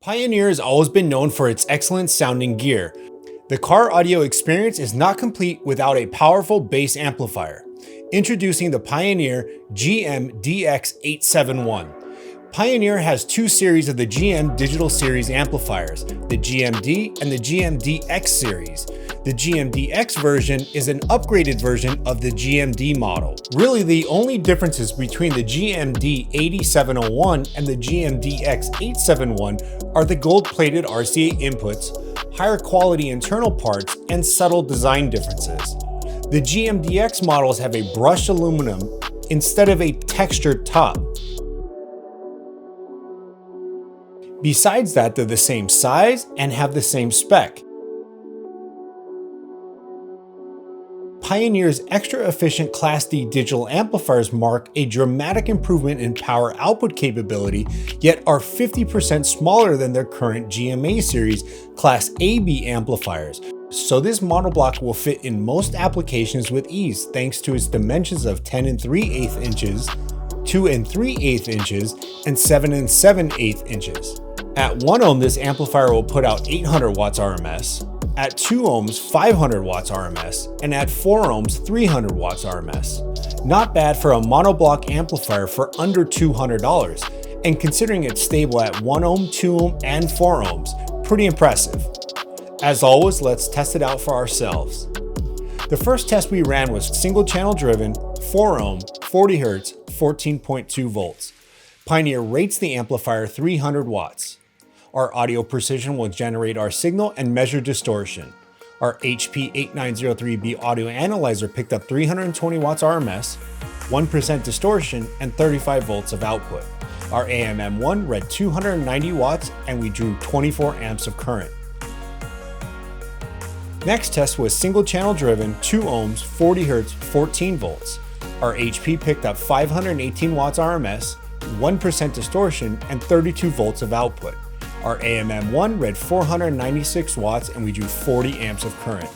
Pioneer has always been known for its excellent sounding gear. The car audio experience is not complete without a powerful bass amplifier. Introducing the Pioneer GM-DX871. Pioneer has two series of the GM Digital Series amplifiers, the GM-D and the GM-DX series. The GM-DX version is an upgraded version of the GM-D model. Really, the only differences between the GM-D8701 and the GM-DX871 are the gold-plated RCA inputs, higher quality internal parts, and subtle design differences. The GM-DX models have a brushed aluminum instead of a textured top. Besides that, they're the same size and have the same spec. Pioneer's extra efficient Class D digital amplifiers mark a dramatic improvement in power output capability, yet are 50% smaller than their current GMA series Class AB amplifiers. So this model block will fit in most applications with ease thanks to its dimensions of 10 3/8 inches, 2 3/8 inches, and 7 7/8 inches. At 1 ohm, this amplifier will put out 800 watts RMS, at 2 ohms, 500 watts RMS, and at 4 ohms, 300 watts RMS. Not bad for a monoblock amplifier for under $200, and considering it's stable at 1 ohm, 2 ohm, and 4 ohms, pretty impressive. As always, let's test it out for ourselves. The first test we ran was single channel driven, 4 ohm, 40 Hz, 14.2 volts. Pioneer rates the amplifier 300 watts. Our audio precision will generate our signal and measure distortion. Our HP8903B audio analyzer picked up 320 watts RMS, 1% distortion, and 35 volts of output. Our AMM1 read 290 watts and we drew 24 amps of current. Next test was single channel driven, 2 ohms, 40 Hz, 14 volts. Our HP picked up 518 watts RMS, 1% distortion, and 32 volts of output. Our AMM1 read 496 watts and we drew 40 amps of current.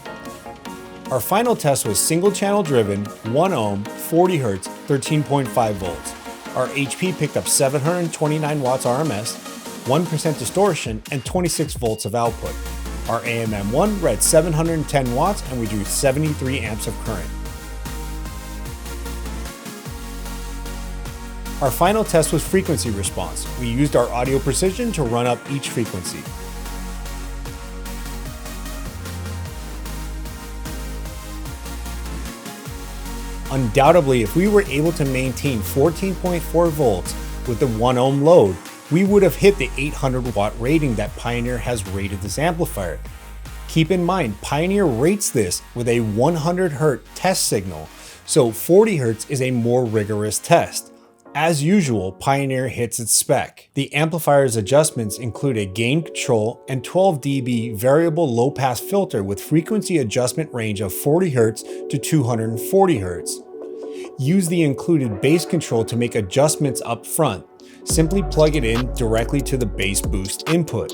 Our final test was single channel driven, 1 ohm, 40 Hz, 13.5 volts. Our HP picked up 729 watts RMS, 1% distortion, and 26 volts of output. Our AMM1 read 710 watts and we drew 73 amps of current. Our final test was frequency response. We used our audio precision to run up each frequency. Undoubtedly, if we were able to maintain 14.4 volts with the 1 ohm load, we would have hit the 800 watt rating that Pioneer has rated this amplifier. Keep in mind, Pioneer rates this with a 100 Hz test signal, so 40 Hz is a more rigorous test. As usual, Pioneer hits its spec. The amplifier's adjustments include a gain control and 12 dB variable low-pass filter with frequency adjustment range of 40 Hz to 240 Hz. Use the included bass control to make adjustments up front. Simply plug it in directly to the bass boost input.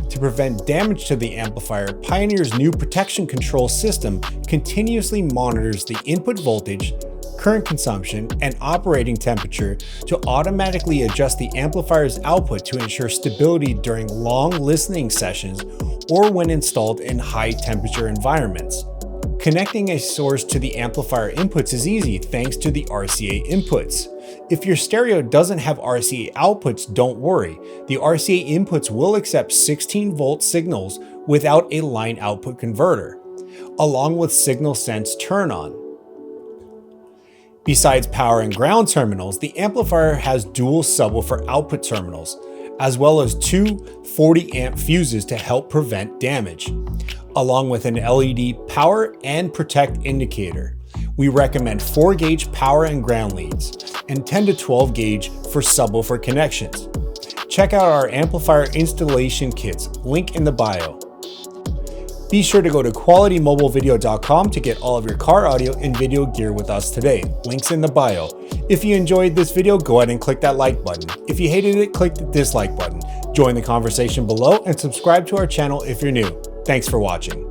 To prevent damage to the amplifier, Pioneer's new protection control system continuously monitors the input voltage, current consumption, and operating temperature to automatically adjust the amplifier's output to ensure stability during long listening sessions or when installed in high temperature environments. Connecting a source to the amplifier inputs is easy thanks to the RCA inputs. If your stereo doesn't have RCA outputs, don't worry. The RCA inputs will accept 16 volt signals without a line output converter, along with signal sense turn on. Besides power and ground terminals, the amplifier has dual subwoofer output terminals, as well as two 40 amp fuses to help prevent damage, along with an LED power and protect indicator. We recommend 4 gauge power and ground leads, and 10 to 12 gauge for subwoofer connections. Check out our amplifier installation kits, link in the bio. Be sure to go to qualitymobilevideo.com to get all of your car audio and video gear with us today. Links in the bio. If you enjoyed this video, go ahead and click that like button. If you hated it, click the dislike button. Join the conversation below and subscribe to our channel if you're new. Thanks for watching.